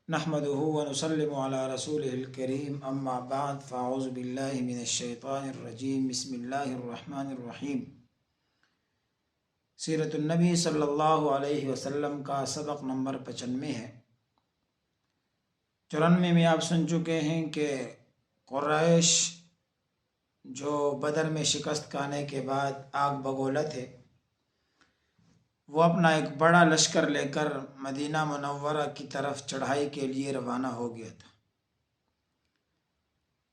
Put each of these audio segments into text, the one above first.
نحمده ونسلم علی رسولہ الکریم اما بعد فاعوذ باللہ من الشیطان الرجیم بسم اللہ الرحمن الرحیم۔ سیرت النبی صلی اللہ علیہ وسلم کا سبق نمبر 95 ہے۔ 94 میں آپ سن چکے ہیں کہ قریش جو بدر میں شکست کھانے کے بعد آگ بگولا تھے، وہ اپنا ایک بڑا لشکر لے کر مدینہ منورہ کی طرف چڑھائی کے لیے روانہ ہو گیا تھا۔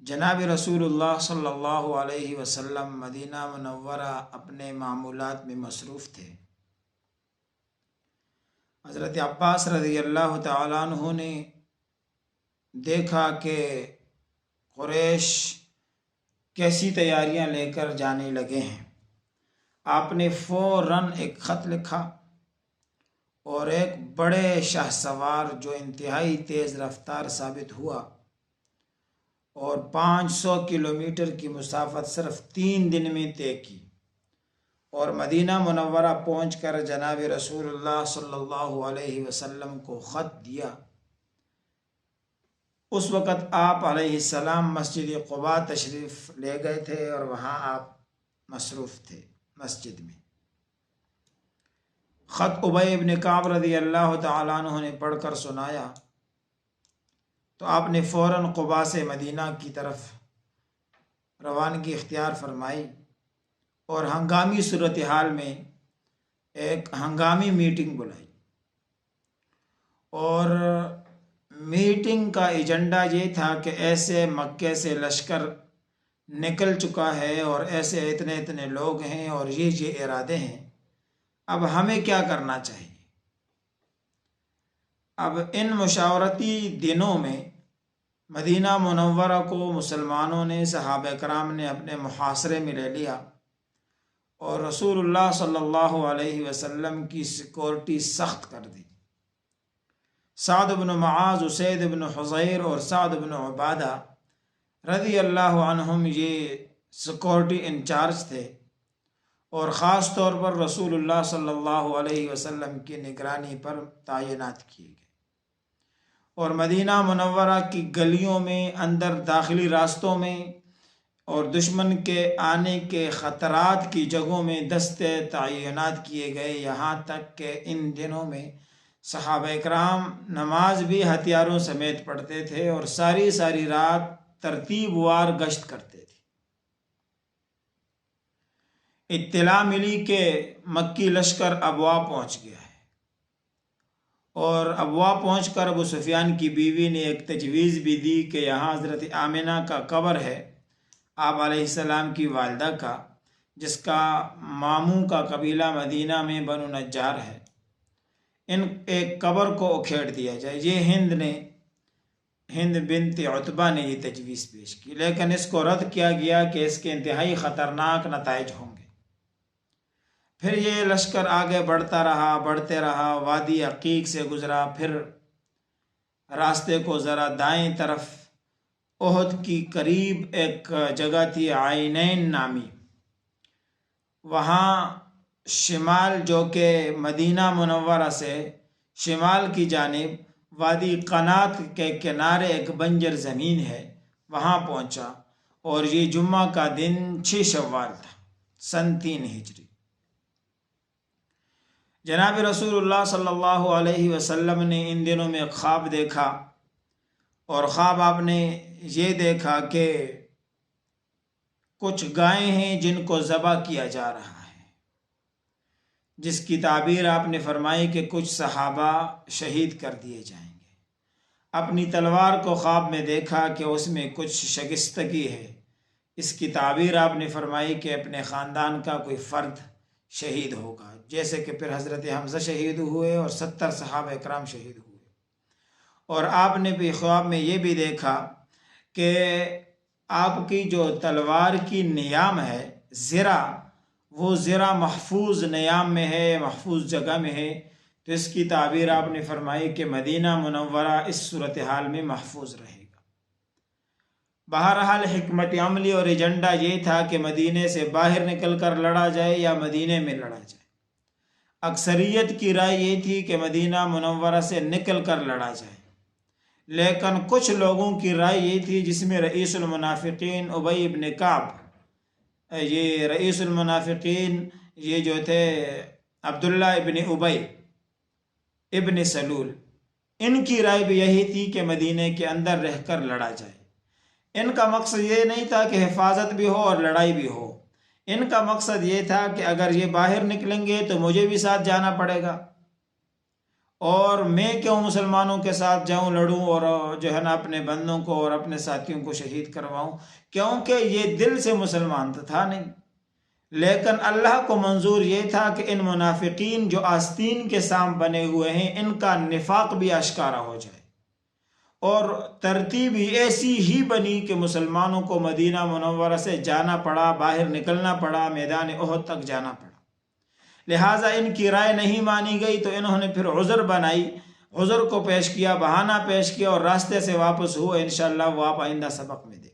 جناب رسول اللہ صلی اللہ علیہ وسلم مدینہ منورہ اپنے معمولات میں مصروف تھے۔ حضرت عباس رضی اللہ تعالیٰ عنہ نے دیکھا کہ قریش کیسی تیاریاں لے کر جانے لگے ہیں۔ آپ نے فوراً ایک خط لکھا اور ایک بڑے شاہ سوار جو انتہائی تیز رفتار ثابت ہوا اور 500 کلومیٹر کی مسافت صرف 3 دن میں طے کی، اور مدینہ منورہ پہنچ کر جناب رسول اللہ صلی اللہ علیہ وسلم کو خط دیا۔ اس وقت آپ علیہ السلام مسجد قباء تشریف لے گئے تھے اور وہاں آپ مصروف تھے مسجد میں۔ خط ابی بن کعب رضی اللہ تعالیٰ عنہ نے پڑھ کر سنایا تو آپ نے فوراً قباء سے مدینہ کی طرف روانگی اختیار فرمائی اور ہنگامی صورتحال میں ایک ہنگامی میٹنگ بلائی، اور میٹنگ کا ایجنڈا یہ تھا کہ ایسے مکے سے لشکر نکل چکا ہے اور ایسے اتنے لوگ ہیں اور یہ ارادے ہیں، اب ہمیں کیا کرنا چاہیے۔ اب ان مشاورتی دنوں میں مدینہ منورہ کو مسلمانوں نے، صحابہ کرام نے اپنے محاصرے میں لے لیا اور رسول اللہ صلی اللہ علیہ وسلم کی سیکورٹی سخت کر دی۔ سعد بن معاذ، اسید بن حضیر اور سعد بن عبادہ رضی اللہ عنہم یہ سیکورٹی انچارج تھے، اور خاص طور پر رسول اللہ صلی اللہ علیہ وسلم کی نگرانی پر تعینات کیے گئے، اور مدینہ منورہ کی گلیوں میں، اندر داخلی راستوں میں اور دشمن کے آنے کے خطرات کی جگہوں میں دستے تعینات کیے گئے، یہاں تک کہ ان دنوں میں صحابہ کرام نماز بھی ہتھیاروں سمیت پڑھتے تھے اور ساری رات ترتیب وار گشت کرتے تھے۔ اطلاع ملی کہ مکی لشکر ابوا پہنچ گیا ہے، اور ابوا پہنچ کر ابو سفیان کی بیوی نے ایک تجویز بھی دی کہ یہاں حضرت آمنہ کا قبر ہے، آپ علیہ السلام کی والدہ کا، جس کا ماموں کا قبیلہ مدینہ میں بنو نجار ہے، ان ایک قبر کو اکھیڑ دیا جائے۔ یہ ہند بنت عتبہ نے یہ تجویز پیش کی، لیکن اس کو رد کیا گیا کہ اس کے انتہائی خطرناک نتائج ہوں گے۔ پھر یہ لشکر آگے بڑھتے رہا، وادی عقیق سے گزرا، پھر راستے کو ذرا دائیں طرف احد کی قریب ایک جگہ تھی عینین نامی، وہاں شمال جو کہ مدینہ منورہ سے شمال کی جانب وادی قنات کے کنارے ایک بنجر زمین ہے، وہاں پہنچا، اور یہ جمعہ کا دن 6 شوال تھا، سن 3 ہجری۔ جناب رسول اللہ صلی اللہ علیہ وسلم نے ان دنوں میں ایک خواب دیکھا، اور خواب آپ نے یہ دیکھا کہ کچھ گائیں ہیں جن کو ذبح کیا جا رہا ہے، جس کی تعبیر آپ نے فرمائی کہ کچھ صحابہ شہید کر دیے جائیں گے۔ اپنی تلوار کو خواب میں دیکھا کہ اس میں کچھ شگستگی ہے، اس کی تعبیر آپ نے فرمائی کہ اپنے خاندان کا کوئی فرد شہید ہوگا، جیسے کہ پھر حضرت حمزہ شہید ہوئے اور 70 صحابہ کرام شہید ہوئے۔ اور آپ نے بھی خواب میں یہ بھی دیکھا کہ آپ کی جو تلوار کی نیام ہے، زرہ، وہ زرہ محفوظ نیام میں ہے، محفوظ جگہ میں ہے، تو اس کی تعبیر آپ نے فرمائی کہ مدینہ منورہ اس صورتحال میں محفوظ رہے گا۔ بہرحال حکمت عملی اور ایجنڈا یہ تھا کہ مدینے سے باہر نکل کر لڑا جائے یا مدینے میں لڑا جائے۔ اکثریت کی رائے یہ تھی کہ مدینہ منورہ سے نکل کر لڑا جائے، لیکن کچھ لوگوں کی رائے یہ تھی، جس میں رئیس المنافقین ابی ابن کعب، یہ رئیس المنافقین یہ جو تھے عبداللہ ابن ابی ابن سلول، ان کی رائے بھی یہی تھی کہ مدینے کے اندر رہ کر لڑا جائے۔ ان کا مقصد یہ نہیں تھا کہ حفاظت بھی ہو اور لڑائی بھی ہو، ان کا مقصد یہ تھا کہ اگر یہ باہر نکلیں گے تو مجھے بھی ساتھ جانا پڑے گا، اور میں کیوں مسلمانوں کے ساتھ جاؤں، لڑوں اور جو ہے نا اپنے بندوں کو اور اپنے ساتھیوں کو شہید کرواؤں، کیونکہ یہ دل سے مسلمان تو تھا نہیں۔ لیکن اللہ کو منظور یہ تھا کہ ان منافقین جو آستین کے سام بنے ہوئے ہیں، ان کا نفاق بھی آشکارا ہو جائے، اور ترتیب ہی ایسی ہی بنی کہ مسلمانوں کو مدینہ منورہ سے جانا پڑا، باہر نکلنا پڑا، میدان احد تک جانا پڑا۔ لہٰذا ان کی رائے نہیں مانی گئی تو انہوں نے پھر عذر بنائی، عذر کو پیش کیا، بہانہ پیش کیا اور راستے سے واپس ہوئے۔ انشاءاللہ وہ آپ آئندہ سبق میں دیکھیں۔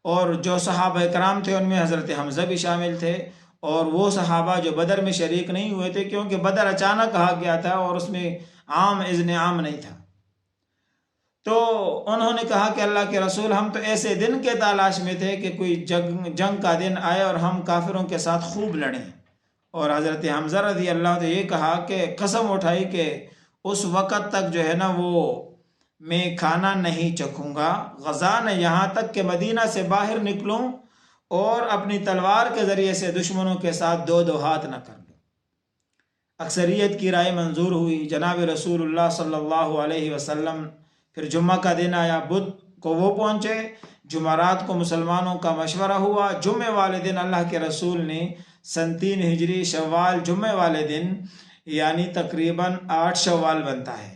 اور جو صحابہ کرام تھے ان میں حضرت حمزہ بھی شامل تھے، اور وہ صحابہ جو بدر میں شریک نہیں ہوئے تھے، کیونکہ بدر اچانک کہا گیا تھا اور اس میں اذن عام نہیں تھا، تو انہوں نے کہا کہ اللہ کے رسول، ہم تو ایسے دن کے تلاش میں تھے کہ کوئی جنگ کا دن آئے اور ہم کافروں کے ساتھ خوب لڑیں۔ اور حضرت حمزہ رضی اللہ عنہ نے یہ کہا کہ قسم اٹھائی کہ اس وقت تک جو ہے نا وہ میں کھانا نہیں چکھوں گا، غزا نہ، یہاں تک کہ مدینہ سے باہر نکلوں اور اپنی تلوار کے ذریعے سے دشمنوں کے ساتھ دو ہاتھ نہ کر لوں۔ اکثریت کی رائے منظور ہوئی۔ جناب رسول اللہ صلی اللہ علیہ وسلم پھر جمعہ کا دن آیا، بدھ کو وہ پہنچے، جمعرات کو مسلمانوں کا مشورہ ہوا، جمعے والے دن اللہ کے رسول نے سن 3 ہجری شوال جمعے والے دن، یعنی تقریباً 8 شوال بنتا ہے،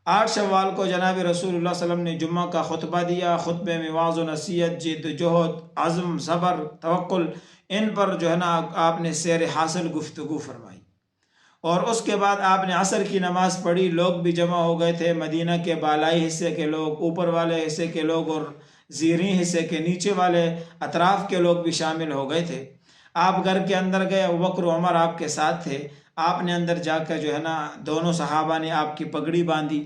8 شوال کو جناب رسول اللہ صلی اللہ علیہ وسلم نے جمعہ کا خطبہ دیا۔ خطبے میں وعظ و نصیحت، جد جہد، عزم، صبر، توکل، ان پر جو ہے نا آپ نے سیر حاصل گفتگو فرمائی۔ اور اس کے بعد آپ نے عصر کی نماز پڑھی، لوگ بھی جمع ہو گئے تھے، مدینہ کے بالائی حصے کے لوگ، اوپر والے حصے کے لوگ اور زیریں حصے کے نیچے والے اطراف کے لوگ بھی شامل ہو گئے تھے۔ آپ گھر کے اندر گئے، ابوبکر و عمر آپ کے ساتھ تھے۔ آپ نے اندر جا کر جو ہے نا دونوں صحابہ نے آپ کی پگڑی باندھی،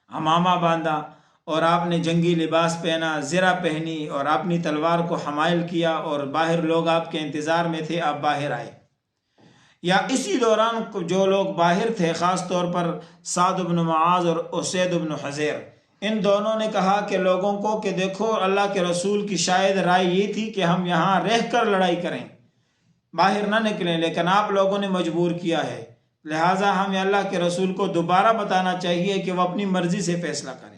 عمامہ باندھا، اور آپ نے جنگی لباس پہنا، زرہ پہنی اور اپنی تلوار کو حمائل کیا، اور باہر لوگ آپ کے انتظار میں تھے، آپ باہر آئے۔ یا اسی دوران جو لوگ باہر تھے، خاص طور پر سعد بن معاذ اور اسید بن حضیر، ان دونوں نے کہا کہ لوگوں کو کہ دیکھو، اللہ کے رسول کی شاید رائے یہ تھی کہ ہم یہاں رہ کر لڑائی کریں، باہر نہ نکلیں، لیکن آپ لوگوں نے مجبور کیا ہے، لہٰذا ہمیں اللہ کے رسول کو دوبارہ بتانا چاہیے کہ وہ اپنی مرضی سے فیصلہ کریں۔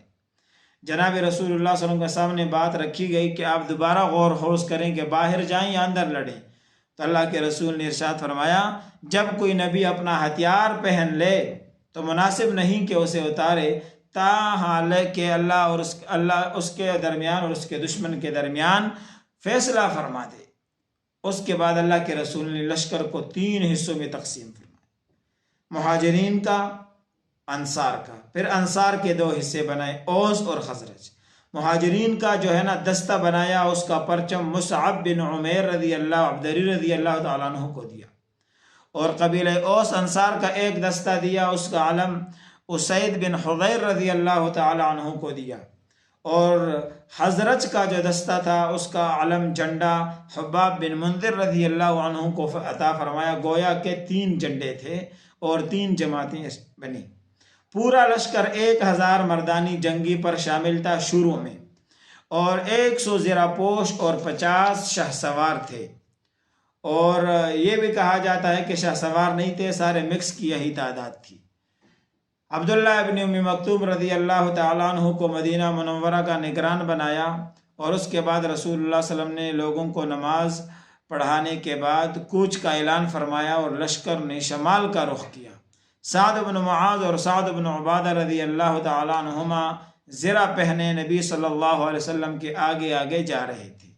جناب رسول اللہ صلی اللہ علیہ وسلم کے سامنے بات رکھی گئی کہ آپ دوبارہ غور خوض کریں کہ باہر جائیں یا اندر لڑیں۔ تو اللہ کے رسول نے ارشاد فرمایا، جب کوئی نبی اپنا ہتھیار پہن لے تو مناسب نہیں کہ اسے اتارے، تاحال کہ اللہ اس کے درمیان اور اس کے دشمن کے درمیان فیصلہ فرما دے۔ اس کے بعد اللہ کے رسول نے لشکر کو 3 حصوں میں تقسیم فرمایا، مہاجرین کا، انصار کا۔ پھر انصار کے 2 حصے بنائے، اوس اور خزرج۔ مہاجرین کا جو ہے نا دستہ بنایا، اس کا پرچم مصعب بن عمیر رضی اللہ عبدری رضی اللہ تعالیٰ عنہ کو دیا، اور قبیلہ اوس انصار کا ایک دستہ دیا، اس کا علم اسید بن حضیر رضی اللہ تعالیٰ عنہ کو دیا، اور حضرج کا جو دستہ تھا اس کا علم جھنڈا حباب بن منذر رضی اللہ عنہ کو عطا فرمایا۔ گویا کے 3 جھنڈے تھے اور 3 جماعتیں بنی۔ پورا لشکر 1000 مردانی جنگی پر شامل تھا شروع میں، اور 100 زرہ پوش اور 50 شاہ سوار تھے، اور یہ بھی کہا جاتا ہے کہ شاہ سوار نہیں تھے، سارے مکس کی یہی تعداد تھی۔ عبداللہ ابن ام مکتوم رضی اللہ تعالیٰ عنہ کو مدینہ منورہ کا نگران بنایا، اور اس کے بعد رسول اللہ صلی اللہ علیہ وسلم نے لوگوں کو نماز پڑھانے کے بعد کوچ کا اعلان فرمایا، اور لشکر نے شمال کا رخ کیا۔ سعد بن معاذ اور سعد بن عبادہ رضی اللہ تعالیٰ عنہما زرہ پہنے نبی صلی اللہ علیہ وسلم کے آگے آگے جا رہے تھے۔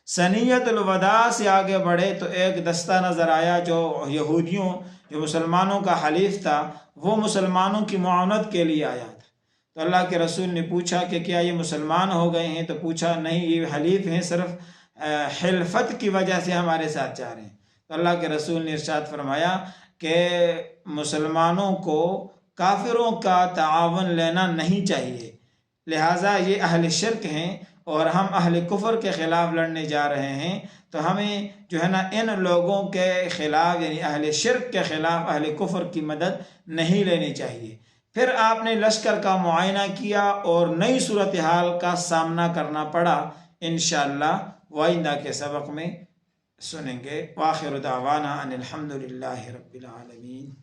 سنیت الوداع سے آگے بڑھے تو ایک دستہ نظر آیا جو یہودیوں، جو مسلمانوں کا حلیف تھا، وہ مسلمانوں کی معاونت کے لیے آیا تھا۔ تو اللہ کے رسول نے پوچھا کہ کیا یہ مسلمان ہو گئے ہیں؟ تو پوچھا نہیں، یہ حلیف ہیں، صرف حلفت کی وجہ سے ہمارے ساتھ جا رہے ہیں۔ تو اللہ کے رسول نے ارشاد فرمایا کہ مسلمانوں کو کافروں کا تعاون لینا نہیں چاہیے، لہٰذا یہ اہل شرک ہیں اور ہم اہل کفر کے خلاف لڑنے جا رہے ہیں، تو ہمیں جو ہے نا ان لوگوں کے خلاف یعنی اہل شرک کے خلاف اہل کفر کی مدد نہیں لینی چاہیے۔ پھر آپ نے لشکر کا معائنہ کیا اور نئی صورتحال کا سامنا کرنا پڑا، انشاءاللہ آئندہ کے سبق میں سنیں گے۔ وآخر دعوانا ان الحمد للہ رب العالمین۔